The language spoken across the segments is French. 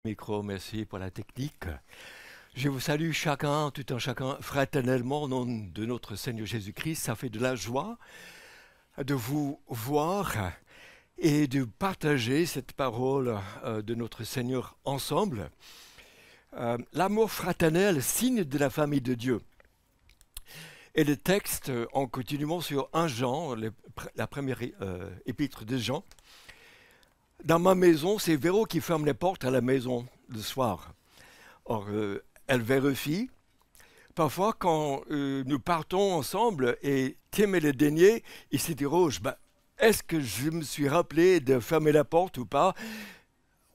Micro, merci pour la technique. Je vous salue chacun, tout un chacun, fraternellement, au nom de notre Seigneur Jésus-Christ. Ça fait de la joie de vous voir et de partager cette parole de notre Seigneur ensemble. L'amour fraternel, signe de la famille de Dieu. Et le texte, en continuant sur 1 Jean, la première épître de Jean. Dans ma maison, c'est Véro qui ferme les portes à la maison le soir. Or, elle vérifie. Parfois, quand nous partons ensemble et Tim et le dernier, il s'interroge, est-ce que je me suis rappelé de fermer la porte ou pas?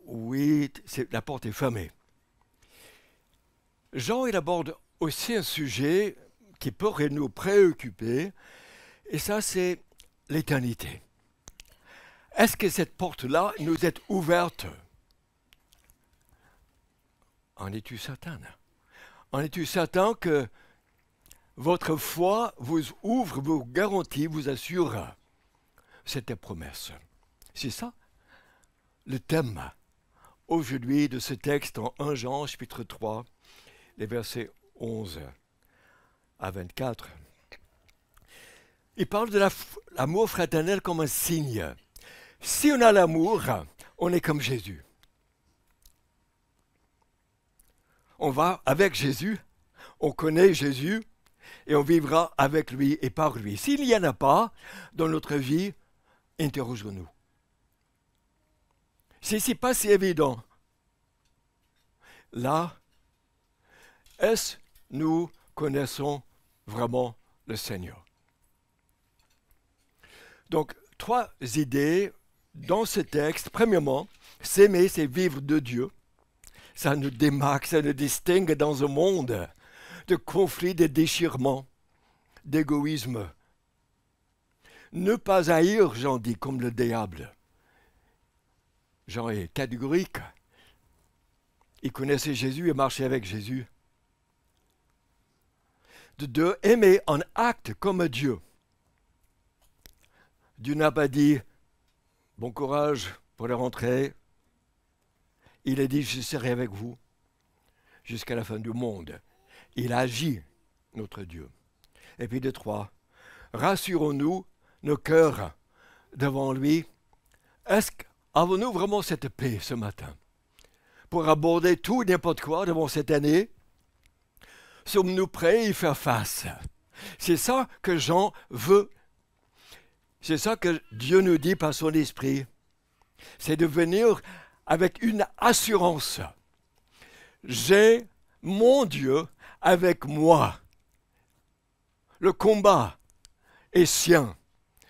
Oui, la porte est fermée. Jean, il aborde aussi un sujet qui pourrait nous préoccuper, et ça, c'est l'éternité. Est-ce que cette porte-là nous est ouverte? En es-tu certain? En es-tu certain que votre foi vous ouvre, vous garantit, vous assure cette promesse? C'est ça le thème aujourd'hui de ce texte en 1 Jean, chapitre 3, les versets 11 à 24. Il parle de l'amour fraternel comme un signe. Si on a l'amour, on est comme Jésus. On va avec Jésus, on connaît Jésus et on vivra avec lui et par lui. S'il n'y en a pas dans notre vie, interrogeons-nous. Si ce n'est pas si évident, là, est-ce que nous connaissons vraiment le Seigneur? Donc, 3 idées dans ce texte. Premièrement, s'aimer, c'est vivre de Dieu. Ça nous démarque, ça nous distingue dans un monde de conflits, de déchirements, d'égoïsme. Ne pas haïr, Jean dit, comme le diable. Jean est catégorique. Il connaissait Jésus et marchait avec Jésus. De 2, aimer en acte comme Dieu. Dieu n'a pas dit « Bon courage pour la rentrée ». Il a dit « Je serai avec vous jusqu'à la fin du monde ». Il agit, notre Dieu. Et puis de 3, rassurons-nous nos cœurs devant lui. Avons-nous vraiment cette paix ce matin pour aborder tout et n'importe quoi devant cette année? Sommes-nous prêts à y faire face? C'est ça que Jean veut. C'est ça que Dieu nous dit par son esprit. C'est de venir avec une assurance. J'ai mon Dieu avec moi. Le combat est sien.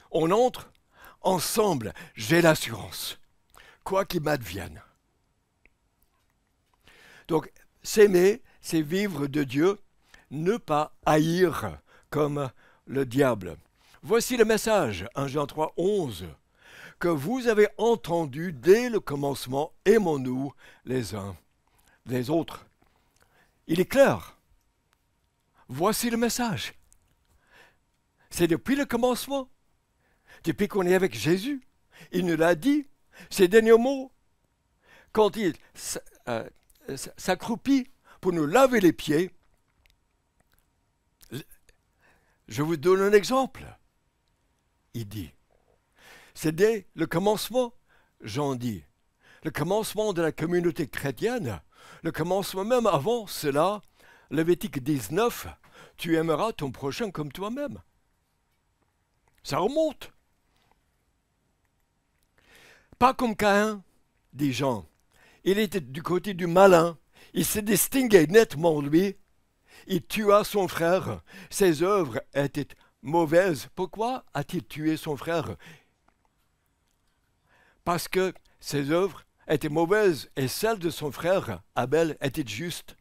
On entre ensemble. J'ai l'assurance. Quoi qu'il m'advienne. Donc, s'aimer, c'est vivre de Dieu, ne pas haïr comme le diable. Voici le message, 1 Jean 3, 11, que vous avez entendu dès le commencement, aimons-nous les uns les autres. Il est clair. Voici le message. C'est depuis le commencement, depuis qu'on est avec Jésus. Il nous l'a dit, ces derniers mots, quand il s'accroupit pour nous laver les pieds. Je vous donne un exemple. Il dit, c'est dès le commencement, Jean dit, le commencement de la communauté chrétienne, le commencement même avant cela, Lévitique 19, tu aimeras ton prochain comme toi-même. Ça remonte. Pas comme Caïn, dit Jean. Il était du côté du malin. Il se distinguait nettement, lui. Il tua son frère. Ses œuvres étaient mauvaises. Pourquoi a-t-il tué son frère? Parce que ses œuvres étaient mauvaises et celles de son frère, Abel, étaient justes.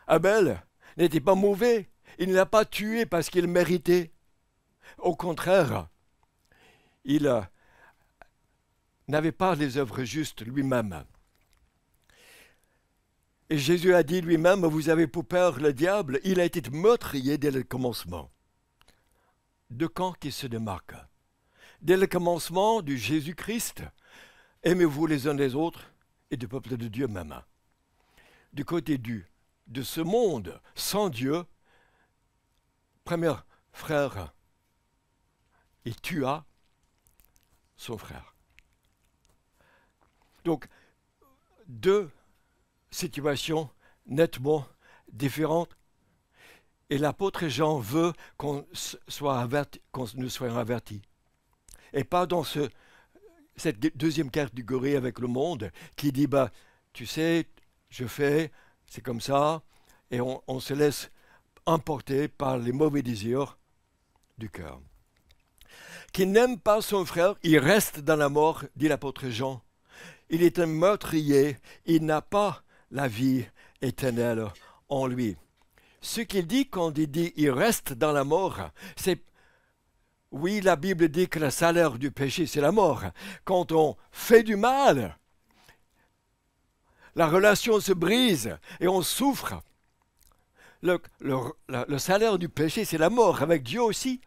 Abel n'était pas mauvais. Il ne l'a pas tué parce qu'il méritait. Au contraire, il n'avait pas les œuvres justes lui-même. Et Jésus a dit lui-même, vous avez pour père le diable, il a été meurtrier dès le commencement. De quand qu'il se démarque? Dès le commencement du Jésus-Christ, aimez-vous les uns les autres, et du peuple de Dieu même. Du côté de ce monde sans Dieu, premier frère, il tua son frère. Donc, deux situations nettement différentes. Et l'apôtre Jean veut qu'on soit averti, qu'on nous soit avertis. Et pas dans cette deuxième catégorie avec le monde qui dit, bah, tu sais, je fais, c'est comme ça, et on se laisse emporter par les mauvais désirs du cœur. Qui n'aime pas son frère, il reste dans la mort, dit l'apôtre Jean. Il est un meurtrier, il n'a pas la vie éternelle en lui. Ce qu'il dit quand il dit il reste dans la mort, c'est, oui, la Bible dit que le salaire du péché, c'est la mort. Quand on fait du mal, la relation se brise et on souffre. Le salaire du péché, c'est la mort, avec Dieu aussi.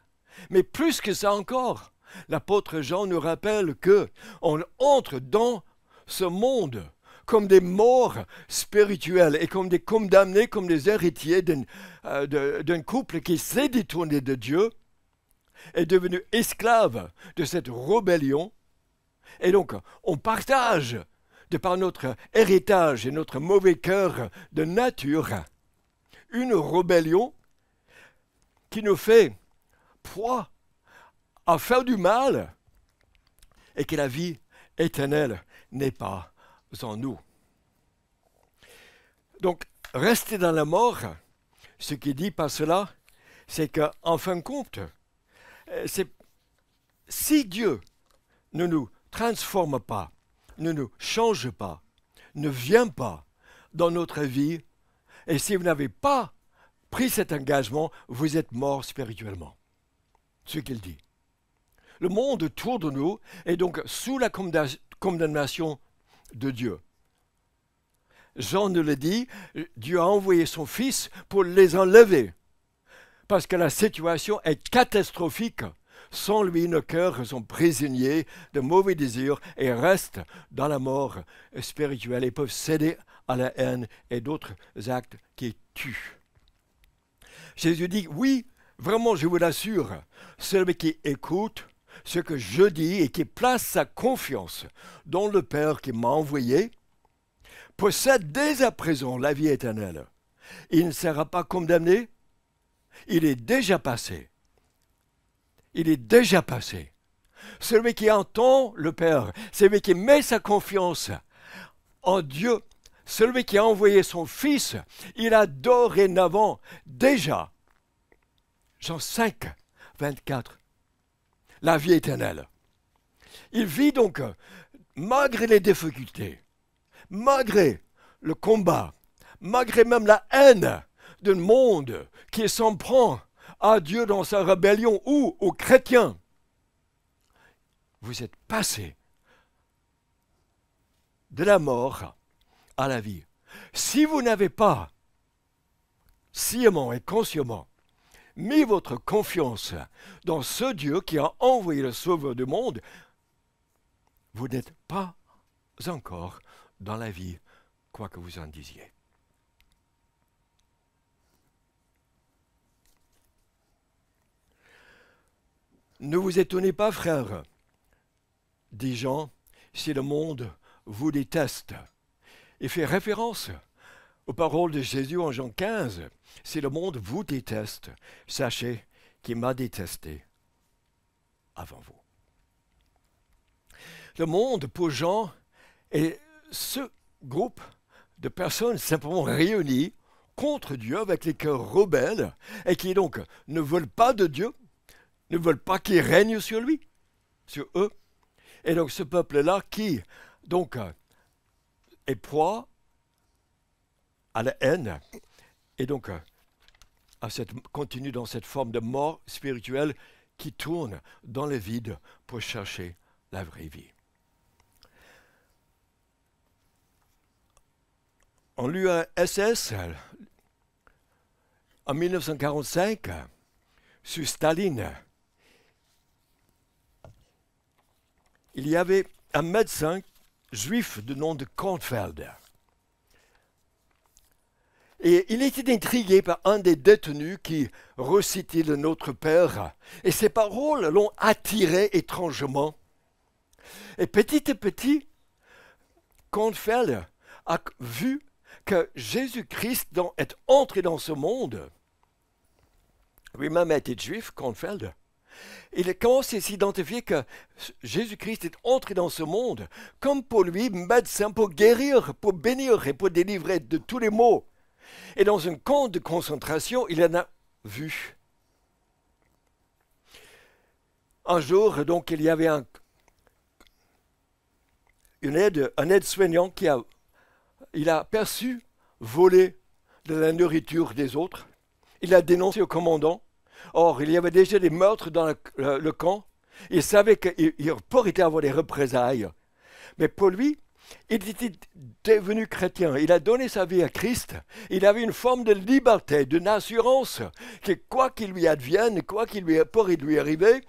Mais plus que ça encore, l'apôtre Jean nous rappelle qu'on entre dans ce monde comme des morts spirituels et comme des condamnés, comme des héritiers d'un couple qui s'est détourné de Dieu, est devenu esclave de cette rébellion. Et donc, on partage, de par notre héritage et notre mauvais cœur de nature, une rébellion qui nous fait proie à faire du mal et que la vie éternelle n'est pas en nous. Donc, rester dans la mort, ce qui dit par cela, c'est qu'en fin de compte, si Dieu ne nous transforme pas, ne nous change pas, ne vient pas dans notre vie, et si vous n'avez pas pris cet engagement, vous êtes mort spirituellement. Ce qu'il dit. Le monde autour de nous est donc sous la condamnation de Dieu. Jean nous le dit, Dieu a envoyé son Fils pour les enlever. Parce que la situation est catastrophique. Sans lui, nos cœurs sont prisonniers de mauvais désirs et restent dans la mort spirituelle et peuvent céder à la haine et d'autres actes qui tuent. Jésus dit, oui, vraiment, je vous l'assure, celui qui écoute ce que je dis et qui place sa confiance dans le Père qui m'a envoyé, possède dès à présent la vie éternelle. Il ne sera pas condamné, il est déjà passé. Il est déjà passé. Celui qui entend le Père, celui qui met sa confiance en Dieu, celui qui a envoyé son Fils, il a dorénavant déjà, Jean 5, 24, la vie éternelle. Il vit donc, malgré les difficultés, malgré le combat, malgré même la haine d'un monde qui s'en prend à Dieu dans sa rébellion ou aux chrétiens, vous êtes passé de la mort à la vie. Si vous n'avez pas sciemment et consciemment mis votre confiance dans ce Dieu qui a envoyé le Sauveur du monde, vous n'êtes pas encore dans la vie, quoi que vous en disiez. Ne vous étonnez pas, frères, dit Jean, si le monde vous déteste. Il fait référence aux paroles de Jésus en Jean 15. Si le monde vous déteste, sachez qu'il m'a détesté avant vous. Le monde, pour Jean, est ce groupe de personnes simplement réunies contre Dieu avec les cœurs rebelles et qui donc ne veulent pas de Dieu, ne veulent pas qu'il règne sur lui, sur eux. Et donc ce peuple-là qui donc est proie à la haine et donc continue dans cette forme de mort spirituelle qui tourne dans le vide pour chercher la vraie vie. En l'URSS, en 1945, sous Staline, il y avait un médecin juif de nom de Kornfeld. Et il était intrigué par un des détenus qui recitait le Notre Père. Et ses paroles l'ont attiré étrangement. Et petit à petit, Kornfeld a vu que Jésus-Christ est entré dans ce monde. Lui-même était juif, Kornfeld. Il commence à s'identifier que Jésus-Christ est entré dans ce monde comme pour lui, médecin, pour guérir, pour bénir et pour délivrer de tous les maux. Et dans un camp de concentration, il en a vu. Un jour, donc, il y avait un aide-soignant qui a perçu voler de la nourriture des autres. Il a dénoncé au commandant. Or, il y avait déjà des meurtres dans le camp. Il savait qu'il pourrait avoir des représailles. Mais pour lui, il était devenu chrétien. Il a donné sa vie à Christ. Il avait une forme de liberté, d'une assurance que quoi qu'il lui advienne, quoi qu'il pourrait lui arriver,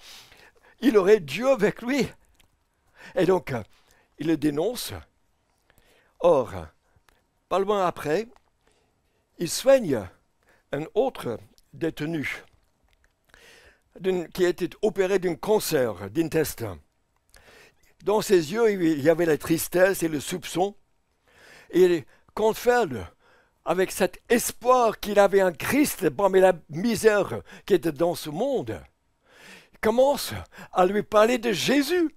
il aurait Dieu avec lui. Et donc, il le dénonce. Or, pas loin après, il soigne un autre détenu qui a été opéré d'un cancer d'intestin. Dans ses yeux, il y avait la tristesse et le soupçon. Et Kornfeld, avec cet espoir qu'il avait un Christ parmi la misère qui était dans ce monde, commence à lui parler de Jésus.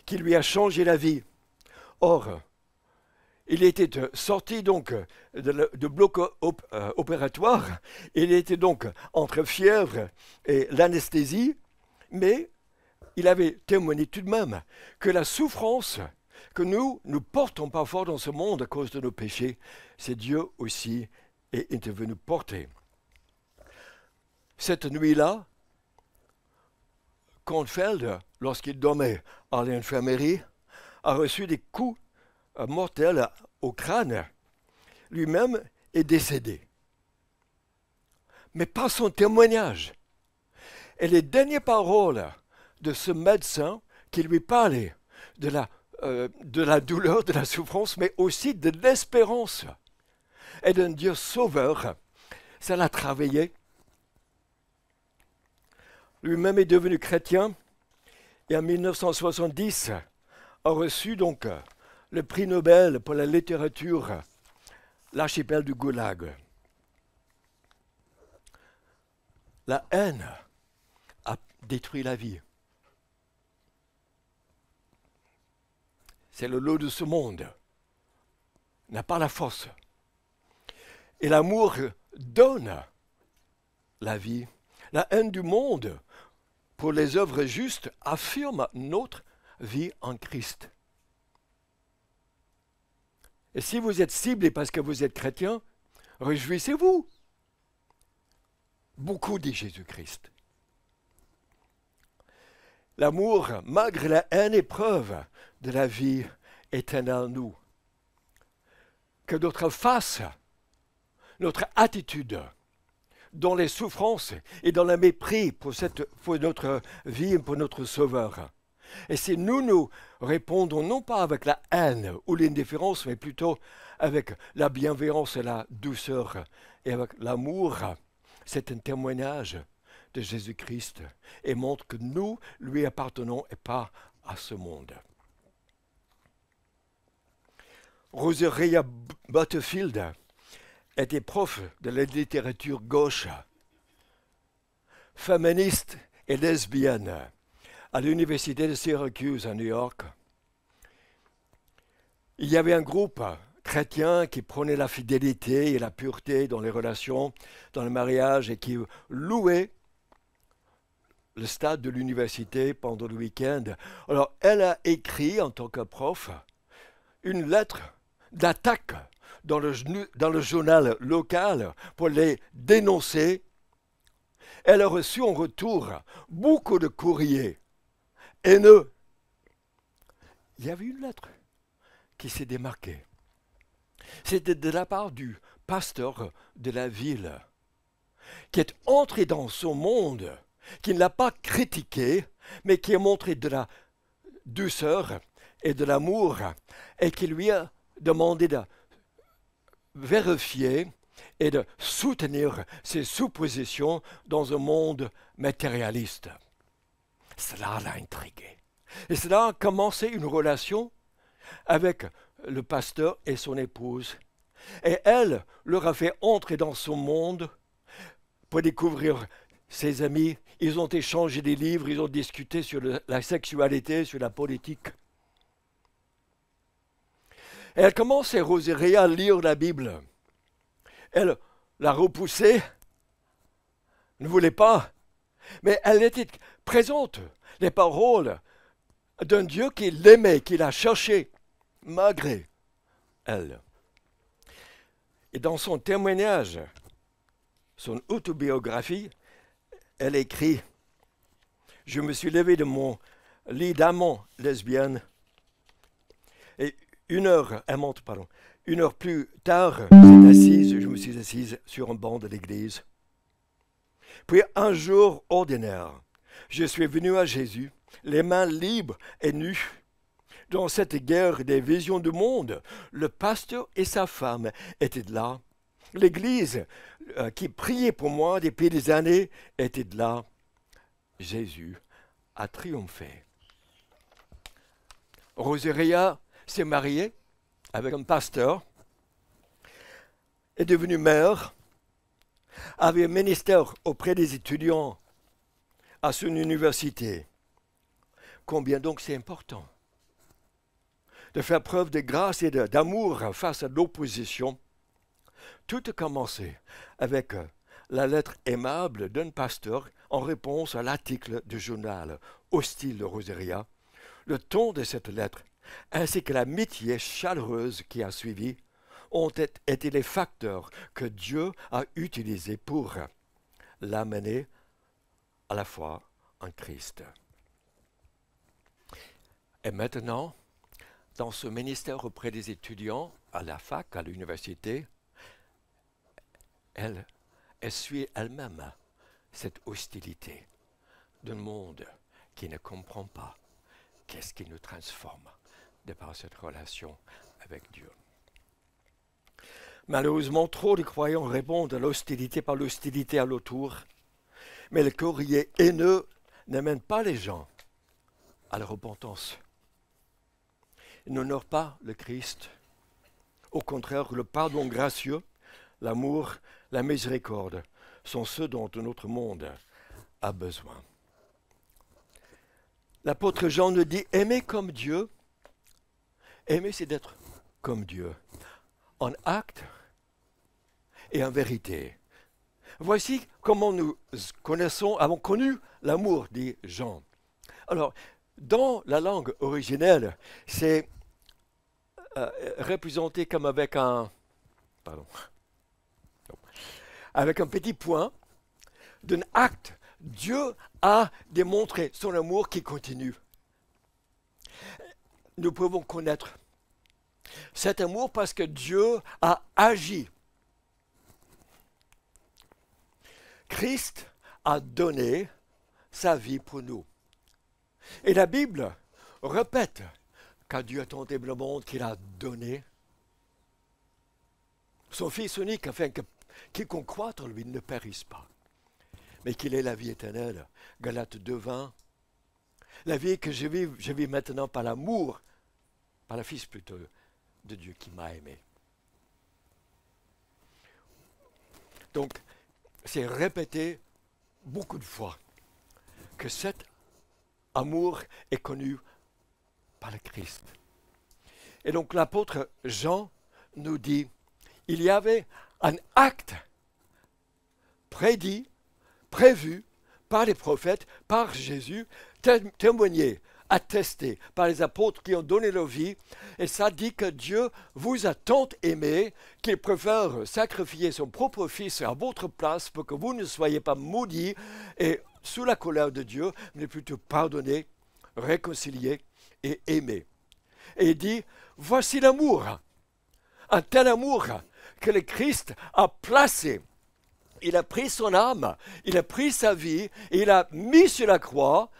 Qui lui a changé la vie. Or, il était sorti donc de bloc opératoire, il était donc entre fièvre et l'anesthésie, mais il avait témoigné tout de même que la souffrance que nous portons parfois dans ce monde à cause de nos péchés, c'est Dieu aussi est intervenu porter. Cette nuit-là, Kornfeld, lorsqu'il dormait à l'infirmerie, a reçu des coups mortels au crâne. Lui-même est décédé. Mais par son témoignage et les dernières paroles de ce médecin qui lui parlait de la douleur, de la souffrance, mais aussi de l'espérance et d'un Dieu sauveur, ça l'a travaillé. Lui-même est devenu chrétien et en 1970 a reçu donc le prix Nobel pour la littérature, l'archipel du Goulag. La haine a détruit la vie. C'est le lot de ce monde. N'a pas la force. Et l'amour donne la vie. La haine du monde, pour les œuvres justes, affirme notre vie en Christ. Et si vous êtes ciblé parce que vous êtes chrétien, réjouissez-vous. Beaucoup dit Jésus-Christ. L'amour, malgré la haine, est preuve de la vie éternelle en nous. Que notre face, notre attitude, dans les souffrances et dans le mépris pour notre vie et pour notre Sauveur. Et si nous répondons non pas avec la haine ou l'indifférence, mais plutôt avec la bienveillance et la douceur et avec l'amour, c'est un témoignage de Jésus-Christ et montre que nous lui appartenons et pas à ce monde. Rosaria Butterfield était prof de la littérature gauche, féministe et lesbienne à l'université de Syracuse à New York. Il y avait un groupe chrétien qui prônait la fidélité et la pureté dans les relations, dans le mariage et qui louait le stade de l'université pendant le week-end. Alors, elle a écrit en tant que prof une lettre d'attaque dans le journal local pour les dénoncer. Elle a reçu en retour beaucoup de courriers haineux. Il y avait une lettre qui s'est démarquée. C'était de la part du pasteur de la ville qui est entré dans son monde qui ne l'a pas critiqué, mais qui a montré de la douceur et de l'amour, et qui lui a demandé de vérifier et de soutenir ses suppositions dans un monde matérialiste. Cela l'a intrigué. Et cela a commencé une relation avec le pasteur et son épouse. Et elle leur a fait entrer dans son monde pour découvrir ses amis. Ils ont échangé des livres, ils ont discuté sur la sexualité, sur la politique. Et elle commençait, Rosaria, à lire la Bible. Elle l'a repoussée, ne voulait pas, mais elle était présente. Les paroles d'un Dieu qui l'aimait, qui l'a cherché, malgré elle. Et dans son témoignage, son autobiographie, elle écrit « Je me suis levé de mon lit d'amant lesbienne et une heure plus tard, je me suis assise sur un banc de l'église. Puis un jour ordinaire, je suis venu à Jésus, les mains libres et nues. Dans cette guerre des visions du monde, le pasteur et sa femme étaient là. L'église qui priait pour moi depuis des années était là. Jésus a triomphé. Rosaria s'est mariée avec un pasteur, est devenue mère, avait un ministère auprès des étudiants à son université. Combien donc c'est important de faire preuve de grâce et d'amour face à l'opposition. Tout a commencé avec la lettre aimable d'un pasteur en réponse à l'article du journal hostile de Rosaria. Le ton de cette lettre ainsi que l'amitié chaleureuse qui a suivi ont été les facteurs que Dieu a utilisés pour l'amener à la foi en Christ. Et maintenant, dans ce ministère auprès des étudiants, à la fac, à l'université, elle essuie elle-même cette hostilité d'un monde qui ne comprend pas qu'est-ce qui nous transforme de par cette relation avec Dieu. Malheureusement, trop de croyants répondent à l'hostilité par l'hostilité à l'autour, mais le courrier haineux n'amène pas les gens à la repentance. Il n'honore pas le Christ. Au contraire, le pardon gracieux, l'amour, la miséricorde sont ceux dont notre monde a besoin. L'apôtre Jean nous dit, aimer comme Dieu, aimer c'est d'être comme Dieu, en acte et en vérité. Voici comment nous avons connu l'amour, dit Jean. Alors, dans la langue originelle, c'est représenté comme avec avec un petit point d'un acte. Dieu a démontré son amour qui continue. Nous pouvons connaître cet amour parce que Dieu a agi. Christ a donné sa vie pour nous. Et la Bible répète car Dieu a tant aimé le monde qu'il a donné son Fils unique afin que quiconque croit en lui ne périsse pas, mais qu'il ait la vie éternelle. Galates 2:20. La vie que je vis maintenant par l'amour, par le Fils plutôt, de Dieu qui m'a aimé. Donc, c'est répété beaucoup de fois que cet amour est connu par le Christ. Et donc l'apôtre Jean nous dit, il y avait un acte prédit, prévu par les prophètes, par Jésus, témoigné, attesté par les apôtres qui ont donné leur vie. Et ça dit que Dieu vous a tant aimé qu'il préfère sacrifier son propre Fils à votre place pour que vous ne soyez pas maudits et sous la colère de Dieu, mais plutôt pardonnés, réconciliés et aimés. Et il dit, voici l'amour, un tel amour que le Christ a placé. il a pris son âme, il a pris sa vie, et il a mis sur la croix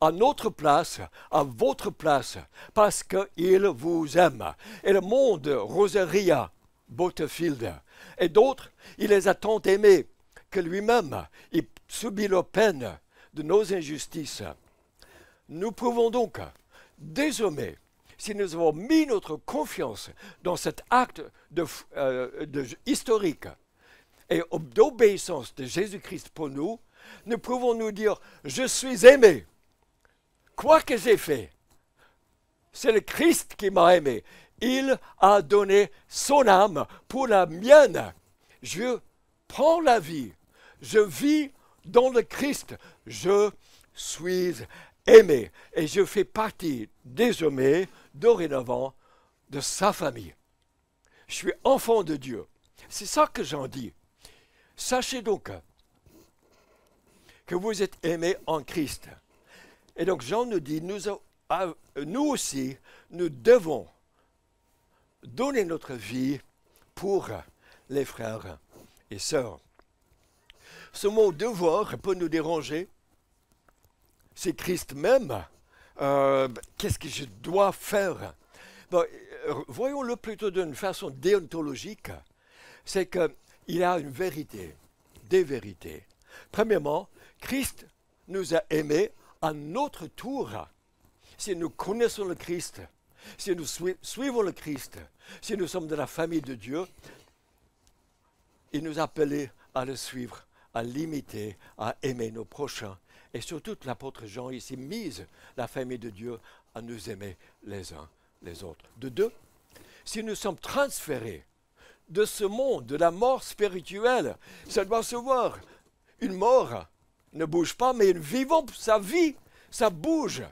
à notre place, à votre place, parce qu'il vous aime. Et le monde, Rosaria, Butterfield et d'autres, il les a tant aimés que lui-même, il subit la peine de nos injustices. Nous pouvons donc, désormais, si nous avons mis notre confiance dans cet acte historique et d'obéissance de Jésus-Christ pour nous, nous pouvons nous dire, je suis aimé. Quoi que j'ai fait, c'est le Christ qui m'a aimé. Il a donné son âme pour la mienne. Je prends la vie. Je vis dans le Christ. Je suis aimé. Et je fais partie désormais, dorénavant, de sa famille. Je suis enfant de Dieu. C'est ça que j'en dis. Sachez donc que vous êtes aimés en Christ. Et donc Jean nous dit, nous aussi, nous devons donner notre vie pour les frères et sœurs. Ce mot devoir peut nous déranger. C'est Christ même. Qu'est-ce que je dois faire? Bon, voyons-le plutôt d'une façon déontologique. C'est qu'il y a une vérité, des vérités. Premièrement, Christ nous a aimés à notre tour. Si nous connaissons le Christ, si nous suivons le Christ, si nous sommes de la famille de Dieu, il nous a appelés à le suivre, à l'imiter, à aimer nos prochains. Et surtout, l'apôtre Jean ici mise la famille de Dieu à nous aimer les uns les autres. De deux, si nous sommes transférés de ce monde, de la mort spirituelle, ça doit se voir. Une mort ne bouge pas, mais une vivante, ça vit, ça bouge,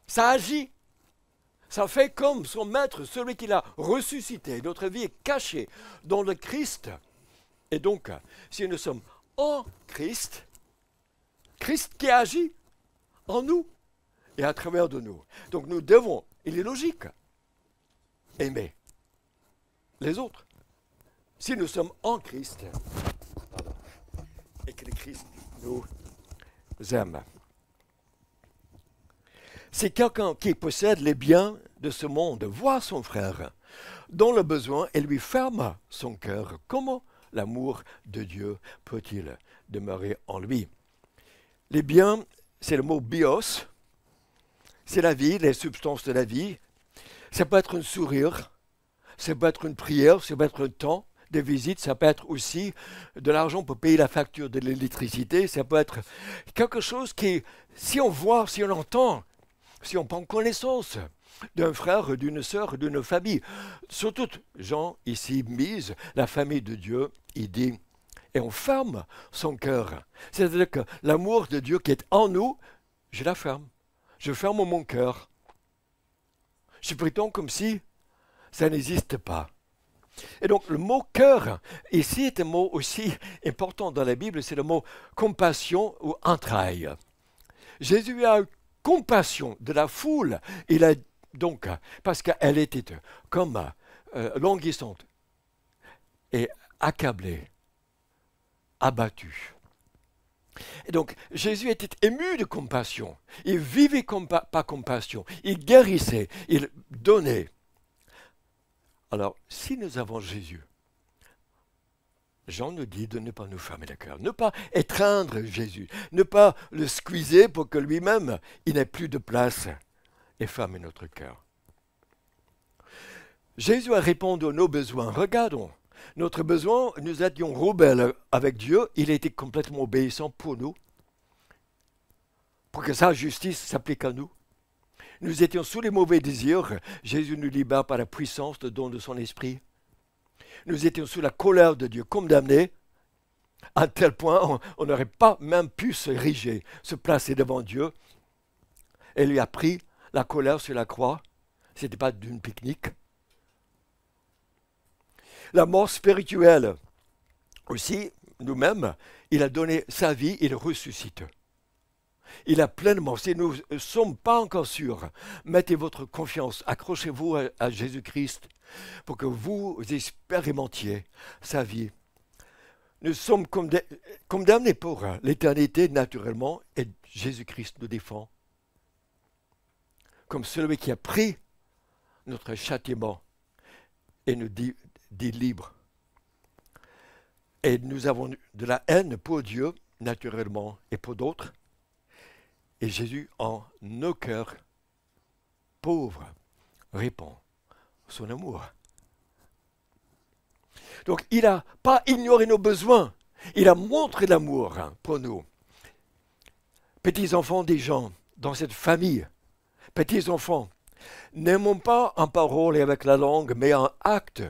ça agit. Ça fait comme son maître, celui qui l'a ressuscité. Notre vie est cachée dans le Christ. Et donc, si nous sommes en Christ, Christ qui agit en nous et à travers de nous. Donc nous devons, il est logique, aimer les autres. Si nous sommes en Christ, et que le Christ nous aime. Si quelqu'un qui possède les biens de ce monde voit son frère dans le besoin et lui ferme son cœur, comment l'amour de Dieu peut-il demeurer en lui? Les biens, c'est le mot bios, c'est la vie, les substances de la vie. Ça peut être un sourire, ça peut être une prière, ça peut être un temps, des visites, ça peut être aussi de l'argent pour payer la facture de l'électricité, ça peut être quelque chose qui, si on voit, si on entend, si on prend connaissance d'un frère, d'une sœur, d'une famille, surtout Jean ici mise la famille de Dieu, il dit, et on ferme son cœur. C'est-à-dire que l'amour de Dieu qui est en nous, je la ferme. Je ferme mon cœur. Je prétends comme si ça n'existe pas. Et donc le mot cœur, ici est un mot aussi important dans la Bible, c'est le mot compassion ou entraille. Jésus a eu compassion de la foule. Il a donc, parce qu'elle était comme languissante et accablée, abattue. Et donc Jésus était ému de compassion. Il vivait par compassion. Il guérissait, il donnait. Alors, si nous avons Jésus, Jean nous dit de ne pas nous fermer le cœur, ne pas étreindre Jésus, ne pas le squeezer pour que lui-même, il n'ait plus de place et fermer notre cœur. Jésus a répondu à nos besoins. Regardons, notre besoin, nous étions rebelles avec Dieu, il était complètement obéissant pour nous, pour que sa justice s'applique à nous. Nous étions sous les mauvais désirs, Jésus nous libère par la puissance de don de son esprit. Nous étions sous la colère de Dieu, condamnés, à tel point on n'aurait pas même pu se riger, se placer devant Dieu. Et lui a pris la colère sur la croix. Ce n'était pas d'une pique-nique. La mort spirituelle aussi, nous-mêmes, il a donné sa vie, il ressuscite. Il a pleinement, si nous ne sommes pas encore sûrs, mettez votre confiance, accrochez-vous à Jésus-Christ pour que vous expérimentiez sa vie. nous sommes condamnés pour l'éternité naturellement, et Jésus-Christ nous défend comme celui qui a pris notre châtiment et nous dit libre. Et nous avons de la haine pour Dieu, naturellement, et pour d'autres. Et Jésus, en nos cœurs pauvres, répand son amour. Donc, il n'a pas ignoré nos besoins. Il a montré l'amour pour nous. Petits enfants des gens, dans cette famille, petits enfants, n'aimons pas en parole et avec la langue, mais en acte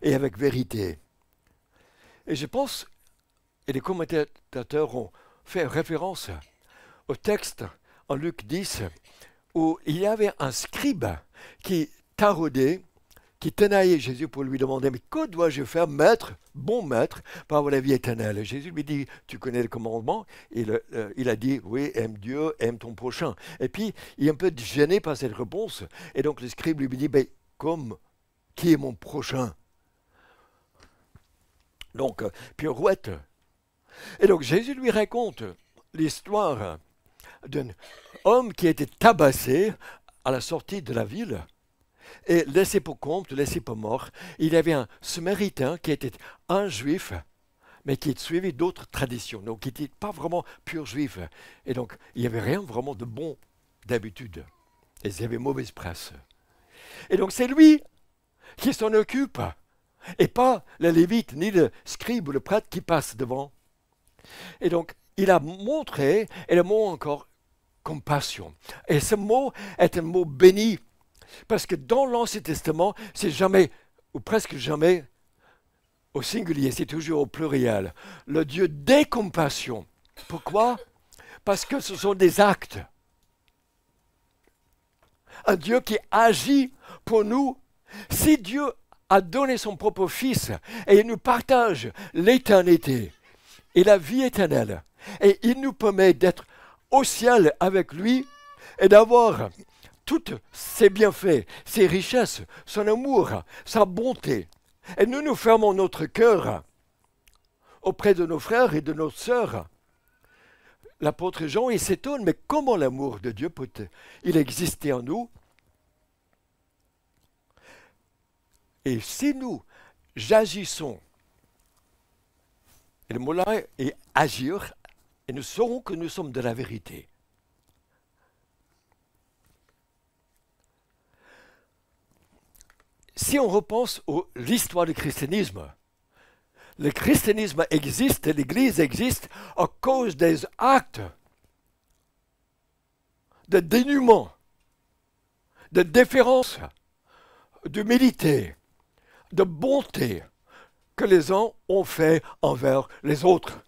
et avec vérité. Et je pense, et les commentateurs ont fait référence au texte en Luc 10, où il y avait un scribe qui taraudait, qui tenaillait Jésus pour lui demander, mais que dois-je faire, maître, bon maître, pour avoir la vie éternelle? Et Jésus lui dit, tu connais le commandement? Il a dit, oui, aime Dieu, aime ton prochain. Et puis, il est un peu gêné par cette réponse. Et donc, le scribe lui dit, ben, qui est mon prochain? Donc, pirouette. Et donc, Jésus lui raconte l'histoire d'un homme qui a été tabassé à la sortie de la ville et laissé pour compte, laissé pour mort. Il y avait un Samaritain qui était un juif, mais qui suivait d'autres traditions, donc qui n'était pas vraiment pur juif. Et donc, il n'y avait rien vraiment de bon d'habitude. Et il y avait mauvaise presse. Et donc, c'est lui qui s'en occupe, et pas le lévite, ni le scribe ou le prêtre qui passe devant. Et donc, il a montré, et le mot encore, compassion. Et ce mot est un mot béni, parce que dans l'Ancien Testament, c'est jamais, ou presque jamais, au singulier, c'est toujours au pluriel. Le Dieu des compassions. Pourquoi? Parce que ce sont des actes. Un Dieu qui agit pour nous. Si Dieu a donné son propre Fils et il nous partage l'éternité et la vie éternelle, et il nous permet d'être au ciel avec lui et d'avoir tous ses bienfaits, ses richesses, son amour, sa bonté. Et nous fermons notre cœur auprès de nos frères et de nos sœurs. L'apôtre Jean, il s'étonne, mais comment l'amour de Dieu peut-il exister en nous? Et si nous agissons, et le mot là est agir, et nous saurons que nous sommes de la vérité. Si on repense à l'histoire du christianisme, le christianisme existe, l'Église existe à cause des actes de dénuement, de déférence, d'humilité, de bonté que les uns ont fait envers les autres.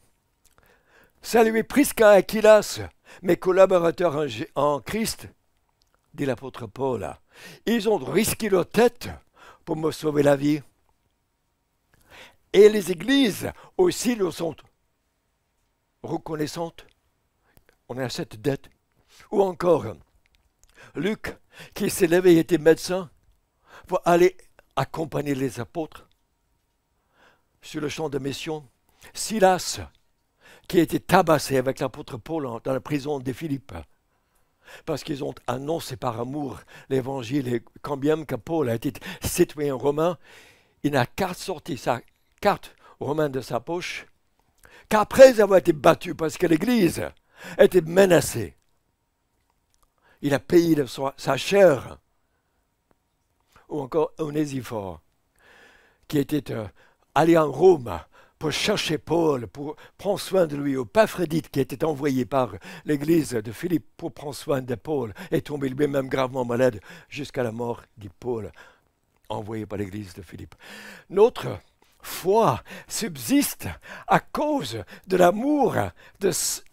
Saluez Prisca et Aquilas, mes collaborateurs en Christ, dit l'apôtre Paul. Ils ont risqué leur tête pour me sauver la vie. Et les églises aussi le sont reconnaissantes. On a cette dette. Ou encore, Luc, qui s'est levé et était médecin, pour aller accompagner les apôtres sur le champ de mission. Silas, qui a été tabassé avec l'apôtre Paul dans la prison de Philippe, parce qu'ils ont annoncé par amour l'évangile, et quand bien que Paul a été citoyen romain, il n'a qu'à sortir sa carte romaine de sa poche, qu'après avoir été battu parce que l'Église était menacée, il a payé de sa chair. Ou encore Onésiphore, qui était allé en Rome pour chercher Paul, pour prendre soin de lui, ou Paphrodite, qui était envoyé par l'église de Philippe pour prendre soin de Paul, est tombé lui-même gravement malade jusqu'à la mort, dit Paul, envoyé par l'église de Philippe. Notre foi subsiste à cause de l'amour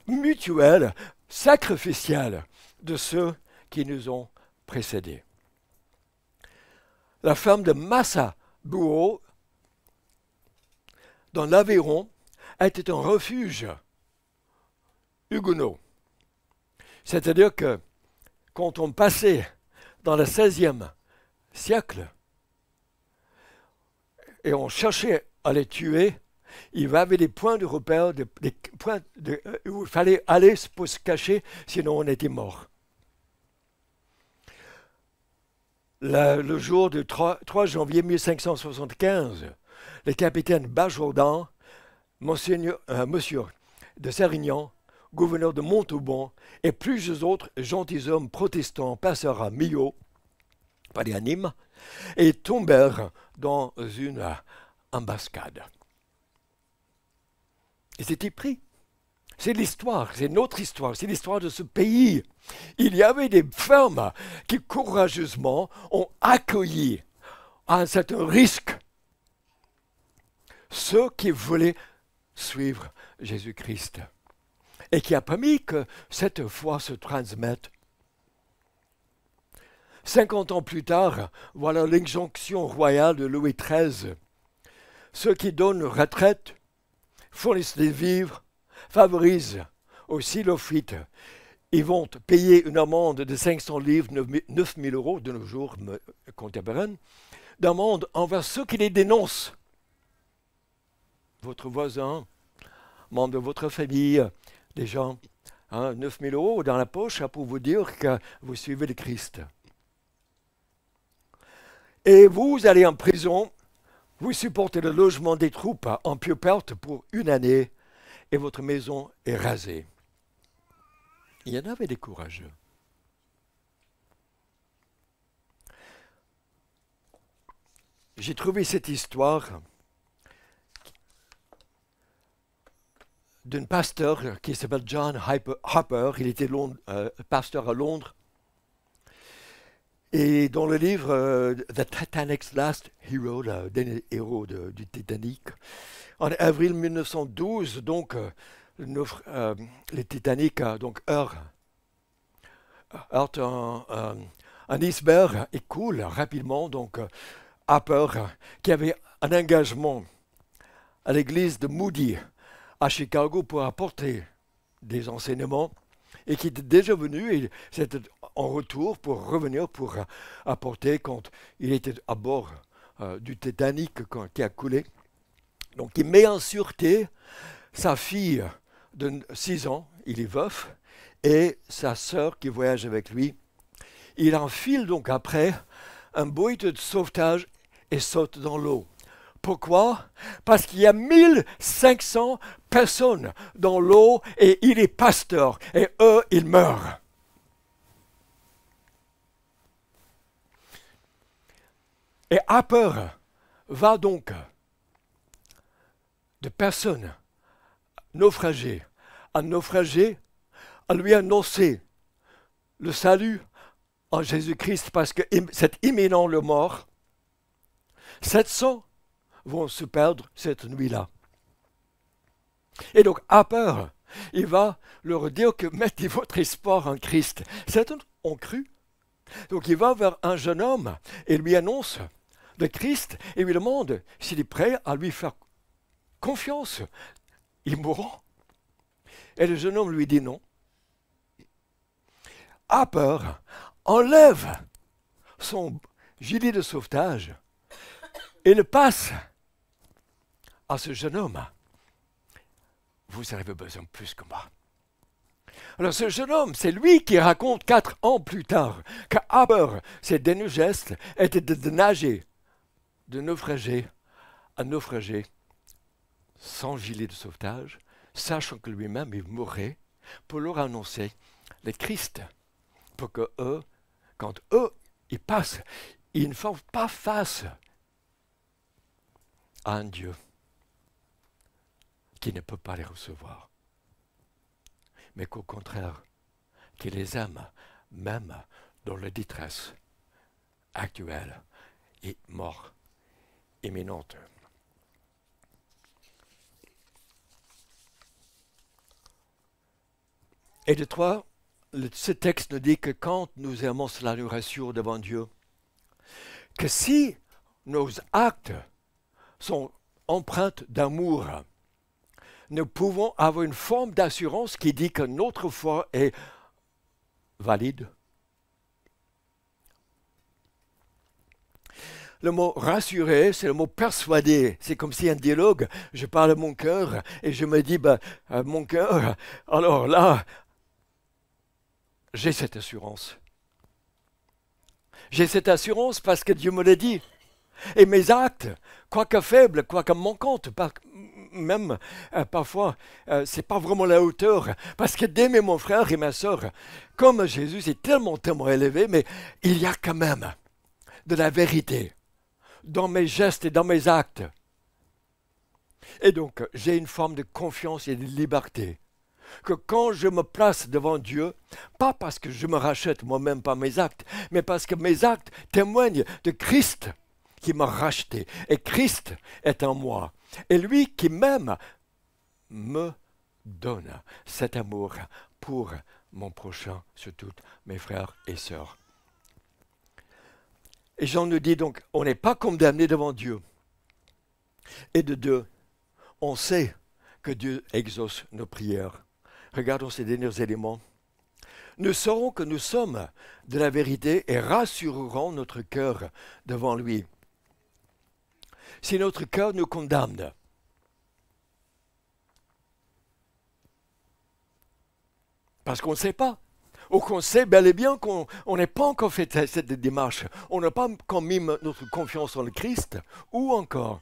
mutuel, sacrificiel de ceux qui nous ont précédés. La femme de Massabuo, dans l'Aveyron, était un refuge huguenot. C'est-à-dire que quand on passait dans le XVIe siècle et on cherchait à les tuer, il avait des points de repère, des points où il fallait aller pour se cacher, sinon on était mort. Le jour du 3 janvier 1575, le capitaine Bajourdan, monsieur de Sérignan, gouverneur de Montauban, et plusieurs autres gentilshommes protestants passèrent à Millau, pas à Nîmes, et tombèrent dans une embuscade. Ils étaient pris. C'est l'histoire, c'est notre histoire, c'est l'histoire de ce pays. Il y avait des femmes qui courageusement ont accueilli à un certain risque ceux qui voulaient suivre Jésus-Christ et qui a permis que cette foi se transmette. 50 ans plus tard, voilà l'injonction royale de Louis XIII. Ceux qui donnent retraite, fournissent des vivres, favorisent aussi l'office. Ils vont payer une amende de 500 livres, 9 000 euros de nos jours contemporains, d'amende envers ceux qui les dénoncent. Votre voisin, membre de votre famille, des gens, 9 000 euros dans la poche pour vous dire que vous suivez le Christ. Et vous allez en prison, vous supportez le logement des troupes en pure perte pour 1 année et votre maison est rasée. Il y en avait des courageux. J'ai trouvé cette histoire d'un pasteur qui s'appelle John Harper. Il était pasteur à Londres. Et dans le livre The Titanic's Last Hero, le dernier héros du Titanic, en avril 1912, donc, le Titanic heurte un iceberg et coule rapidement. Donc, Harper, qui avait un engagement à l'église de Moody à Chicago pour apporter des enseignements, et qui était déjà venu, et c'était en retour pour revenir pour apporter quand il était à bord du Titanic qui a coulé. Donc il met en sûreté sa fille de 6 ans, il est veuf, et sa sœur qui voyage avec lui. Il enfile donc après un boîte de sauvetage et saute dans l'eau. Pourquoi? Parce qu'il y a 1500 personnes dans l'eau et il est pasteur et eux, ils meurent. Et Harper va donc de personnes naufragées à lui annoncer le salut en Jésus-Christ parce que c'est imminent le mort. 700 vont se perdre cette nuit-là. Et donc Harper, il va leur dire que mettez votre espoir en Christ. Certains ont cru. Donc il va vers un jeune homme et lui annonce le Christ et lui demande s'il est prêt à lui faire confiance. Ils mourront. Et le jeune homme lui dit non. Harper enlève son gilet de sauvetage et le passe à ce jeune homme. Vous avez besoin plus que moi. Alors ce jeune homme, c'est lui qui raconte 4 ans plus tard que Harper, ses derniers gestes étaient de nager, de naufrager à naufrager sans gilet de sauvetage, sachant que lui-même il mourrait pour leur annoncer le Christ, pour que eux, quand eux, ils passent, ils ne font pas face à un Dieu qui ne peut pas les recevoir, mais qu'au contraire, qui les aime, même dans la détresse actuelle et mort imminente. Et de trois, ce texte nous dit que quand nous aimons, cela nous rassure devant Dieu, que si nos actes sont empreintes d'amour, nous pouvons avoir une forme d'assurance qui dit que notre foi est valide. Le mot rassurer, c'est le mot persuader. C'est comme si un dialogue, je parle à mon cœur et je me dis, mon cœur, alors là, j'ai cette assurance. J'ai cette assurance parce que Dieu me l'a dit. Et mes actes, quoique faibles, quoique manquantes, même parfois, c'est pas vraiment la hauteur. Parce que d'aimer mon frère et ma soeur, comme Jésus, c'est tellement élevé, mais il y a quand même de la vérité dans mes gestes et dans mes actes. Et donc, j'ai une forme de confiance et de liberté. Que quand je me place devant Dieu, pas parce que je me rachète moi-même par mes actes, mais parce que mes actes témoignent de Christ qui m'a racheté. Et Christ est en moi. Et lui qui m'aime me donne cet amour pour mon prochain, surtout mes frères et sœurs. Et Jean nous dit donc, on n'est pas condamné devant Dieu. Et de deux, on sait que Dieu exauce nos prières. Regardons ces derniers éléments. Nous saurons que nous sommes de la vérité et rassurerons notre cœur devant lui. Si notre cœur nous condamne, parce qu'on ne sait pas, ou qu'on sait bel et bien qu'on n'est pas encore fait cette démarche, on n'a pas encore mis notre confiance en le Christ, ou encore,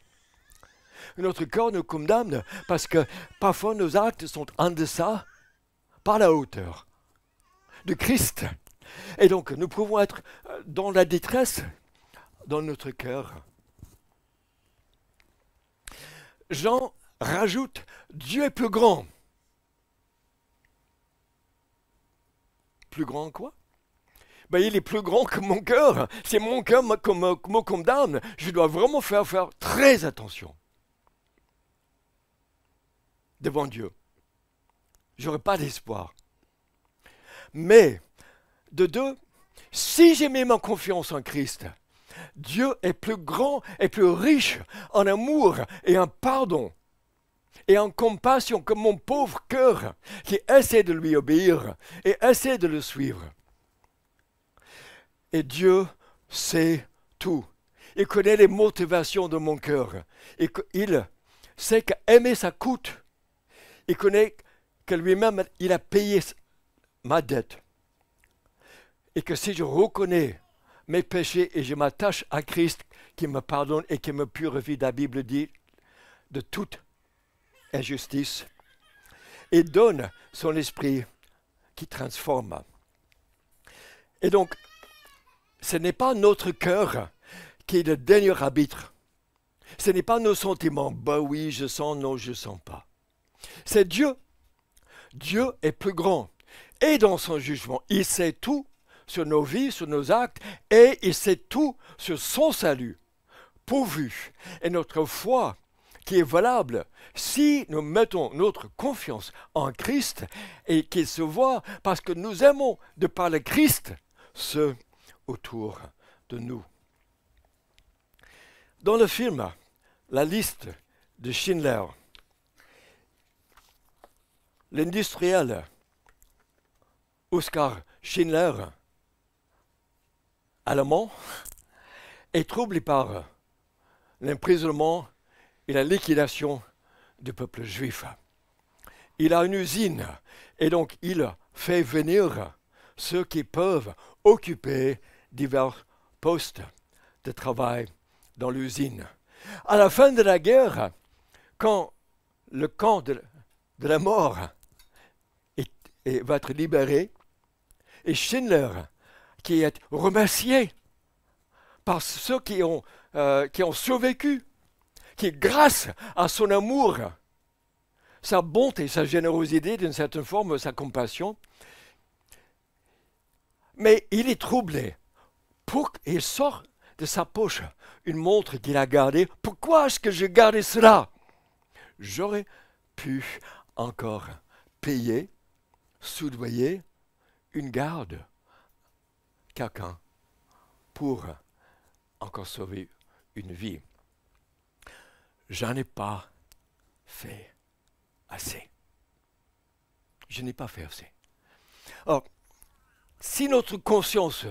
notre cœur nous condamne parce que parfois nos actes sont en deçà, pas la hauteur de Christ. Et donc nous pouvons être dans la détresse dans notre cœur. Jean rajoute, Dieu est plus grand. Plus grand quoi? Il est plus grand que mon cœur. C'est mon cœur qui me condamne. Je dois vraiment faire très attention devant Dieu. J'aurai pas d'espoir. Mais, de deux, si j'ai mis ma confiance en Christ, Dieu est plus grand et plus riche en amour et en pardon et en compassion que mon pauvre cœur qui essaie de lui obéir et essaie de le suivre. Et Dieu sait tout. Il connaît les motivations de mon cœur. Et il sait qu'aimer ça coûte. Il connaît que lui-même, il a payé ma dette. Et que si je reconnais mes péchés et je m'attache à Christ qui me pardonne et qui me purifie, la Bible dit, de toute injustice, et donne son esprit qui transforme. Et donc, ce n'est pas notre cœur qui est le dernier arbitre. Ce n'est pas nos sentiments. Oui, je sens, non, je ne sens pas. C'est Dieu. Dieu est plus grand. Et dans son jugement, il sait tout sur nos vies, sur nos actes, et il sait tout sur son salut, pourvu. Et notre foi, qui est valable, si nous mettons notre confiance en Christ, et qu'il se voit, parce que nous aimons de par le Christ, ceux autour de nous. Dans le film, la liste de Schindler, l'industriel Oskar Schindler, allemand, est troublé par l'emprisonnement et la liquidation du peuple juif. Il a une usine et donc il fait venir ceux qui peuvent occuper divers postes de travail dans l'usine. À la fin de la guerre, quand le camp de la mort va être libéré, et Schindler, qui est remercié par ceux qui ont survécu, qui grâce à son amour, sa bonté, sa générosité, d'une certaine forme, sa compassion, mais il est troublé. Il sort de sa poche une montre qu'il a gardée. Pourquoi est-ce que j'ai gardé cela? J'aurais pu encore payer, soudoyer une garde, quelqu'un, pour encore sauver une vie. J'en ai pas fait assez. Je n'ai pas fait assez. Or, si notre conscience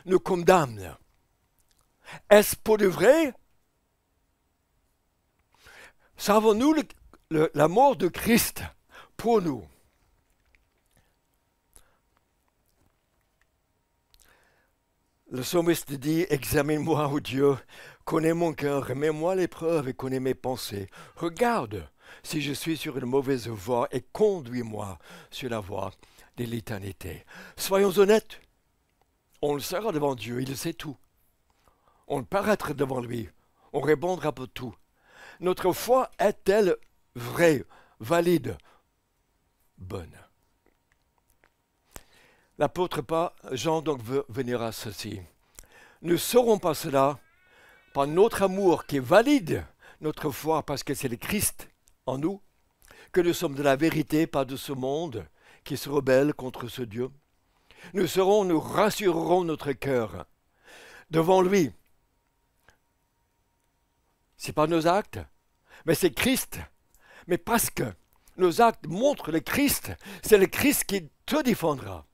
nous condamne, Est-ce pour de vrai? Savons-nous la mort de Christ pour nous? Le psalmiste dit, examine-moi, ô Dieu, connais mon cœur, remets-moi l'épreuve et connais mes pensées. Regarde si je suis sur une mauvaise voie et conduis-moi sur la voie de l'éternité. Soyons honnêtes, on le sera devant Dieu, il sait tout. On le paraîtra devant lui, on répondra pour tout. Notre foi est-elle vraie, valide, bonne? L'apôtre Jean donc veut venir à ceci. Ne saurons pas cela par notre amour qui valide notre foi parce que c'est le Christ en nous, que nous sommes de la vérité, pas de ce monde qui se rebelle contre ce Dieu. Nous rassurerons notre cœur devant lui. Ce n'est pas nos actes, mais c'est Christ. Mais parce que nos actes montrent le Christ, c'est le Christ qui te défendra.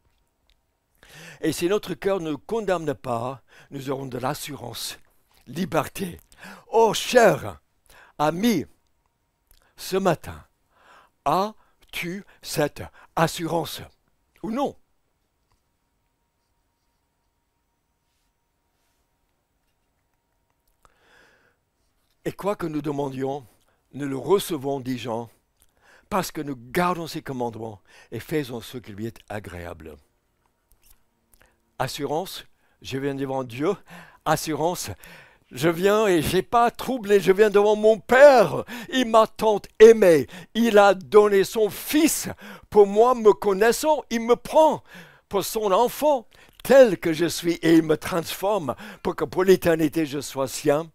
Et si notre cœur ne condamne pas, nous aurons de l'assurance, liberté. Oh, cher ami, ce matin, as-tu cette assurance ou non? Et quoi que nous demandions, nous le recevons, dit Jean, parce que nous gardons ses commandements et faisons ce qui lui est agréable. Assurance, je viens devant Dieu. Assurance, je viens et je n'ai pas troublé, je viens devant mon Père. Il m'a tant aimé, il a donné son Fils. Pour moi, me connaissant, il me prend pour son enfant, tel que je suis, et il me transforme pour que pour l'éternité je sois sien.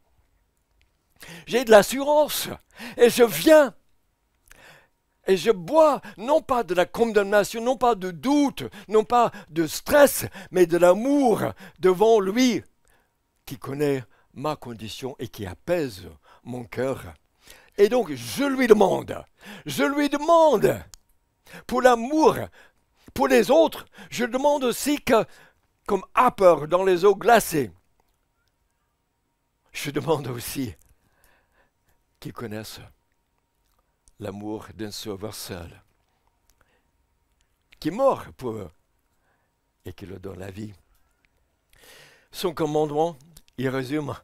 J'ai de l'assurance et je viens. Et je bois non pas de la condamnation, non pas de doute, non pas de stress, mais de l'amour devant lui qui connaît ma condition et qui apaise mon cœur. Et donc je lui demande pour l'amour, pour les autres, je demande aussi que, comme Harper dans les eaux glacées, je demande aussi qu'ils connaissent l'amour d'un sauveur seul, qui est mort pour eux et qui leur donne la vie. Son commandement, il résume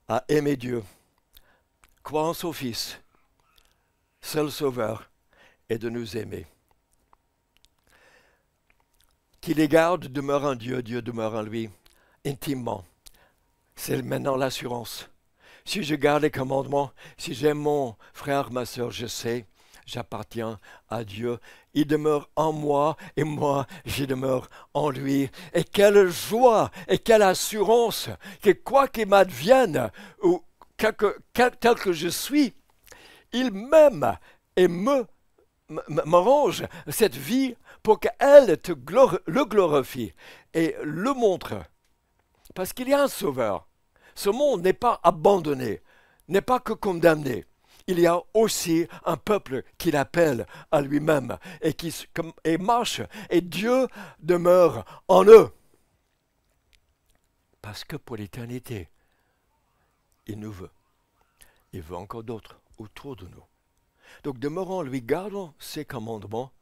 à aimer Dieu, croire en son Fils, seul sauveur, et de nous aimer. Qui les garde demeure en Dieu, Dieu demeure en lui, intimement. C'est maintenant l'assurance. Si je garde les commandements, si j'aime mon frère, ma soeur, je sais, j'appartiens à Dieu. Il demeure en moi et moi, je demeure en lui. Et quelle joie et quelle assurance que quoi qu'il m'advienne ou tel que je suis, il m'aime et m'arrange cette vie pour qu'elle le glorifie et le montre. Parce qu'il y a un sauveur. Ce monde n'est pas abandonné, n'est pas que condamné. Il y a aussi un peuple qui l'appelle à lui-même et marche, et Dieu demeure en eux. Parce que pour l'éternité, il nous veut. Il veut encore d'autres autour de nous. Donc demeurons en lui, gardons ses commandements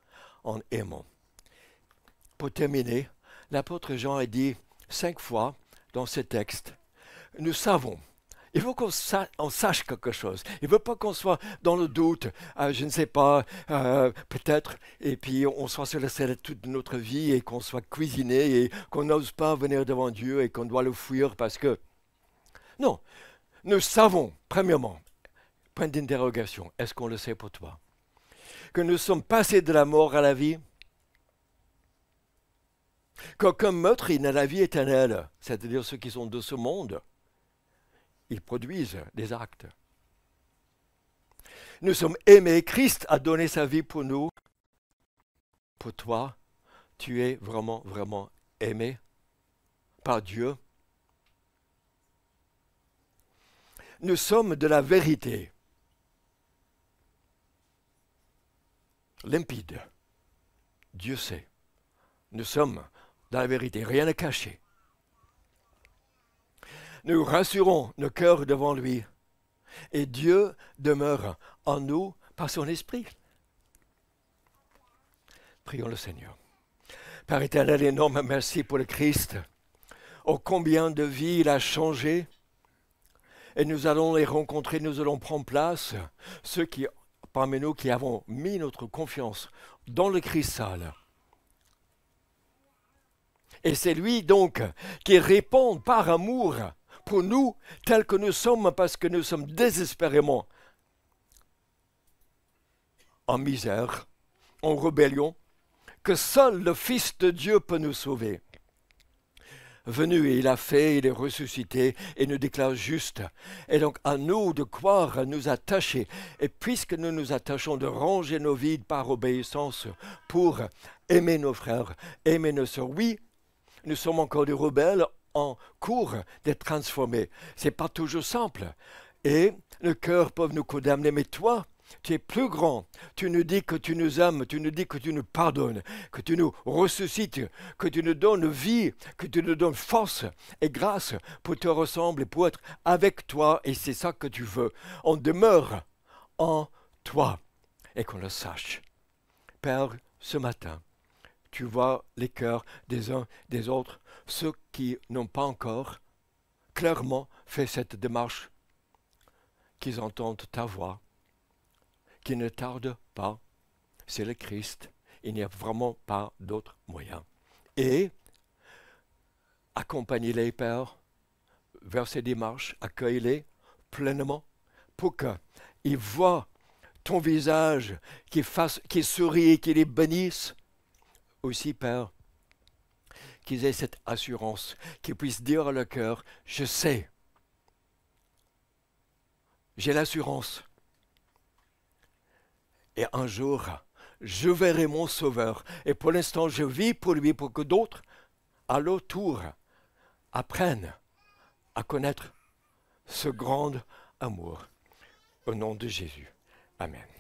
en aimant. Pour terminer, l'apôtre Jean a dit 5 fois dans ce texte, nous savons. Il faut qu'on sache quelque chose. Il ne veut pas qu'on soit dans le doute, je ne sais pas, peut-être, et puis on soit sur la sellette toute notre vie et qu'on soit cuisiné et qu'on n'ose pas venir devant Dieu et qu'on doit le fuir parce que... Non, nous savons, premièrement, point d'interrogation, est-ce qu'on le sait pour toi? Que nous sommes passés de la mort à la vie? Qu'aucun meurtre n'a la vie éternelle, c'est-à-dire ceux qui sont de ce monde. Ils produisent des actes. Nous sommes aimés. Christ a donné sa vie pour nous. Pour toi, tu es vraiment, vraiment aimé par Dieu. Nous sommes de la vérité. Limpide. Dieu sait. Nous sommes dans la vérité. Rien n'est caché. nous rassurons nos cœurs devant lui. Et Dieu demeure en nous par son esprit. Prions le Seigneur. Père éternel, énorme merci pour le Christ. Oh, combien de vies il a changé. Et nous allons les rencontrer, nous allons prendre place. Ceux qui, parmi nous qui avons mis notre confiance dans le Christ sale. Et c'est lui donc qui répond par amour pour nous tels que nous sommes, parce que nous sommes désespérément en misère, en rébellion, que seul le Fils de Dieu peut nous sauver. Venu, il a fait, il est ressuscité et nous déclare juste. Et donc à nous de croire, à nous attacher. Et puisque nous nous attachons, de ranger nos vies par obéissance pour aimer nos frères, aimer nos sœurs. Oui, nous sommes encore des rebelles en cours d'être transformés. Ce n'est pas toujours simple. Et le cœur peut nous condamner. Mais toi, tu es plus grand. Tu nous dis que tu nous aimes, tu nous dis que tu nous pardonnes, que tu nous ressuscites, que tu nous donnes vie, que tu nous donnes force et grâce pour te ressembler, pour être avec toi. Et c'est ça que tu veux. On demeure en toi et qu'on le sache. Père, ce matin, tu vois les cœurs des uns des autres, ceux qui n'ont pas encore clairement fait cette démarche, qu'ils entendent ta voix, qui ne tarde pas, c'est le Christ. Il n'y a vraiment pas d'autre moyen. Et accompagnez-les, Père, vers ces démarches, accueille-les pleinement pour qu'ils voient ton visage, qu'ils sourient, qu'ils les bénissent. Aussi, Père, qu'ils aient cette assurance, qu'ils puissent dire à leur cœur, je sais, j'ai l'assurance. Et un jour, je verrai mon Sauveur. Et pour l'instant, je vis pour lui, pour que d'autres, à leur tour, apprennent à connaître ce grand amour. Au nom de Jésus. Amen.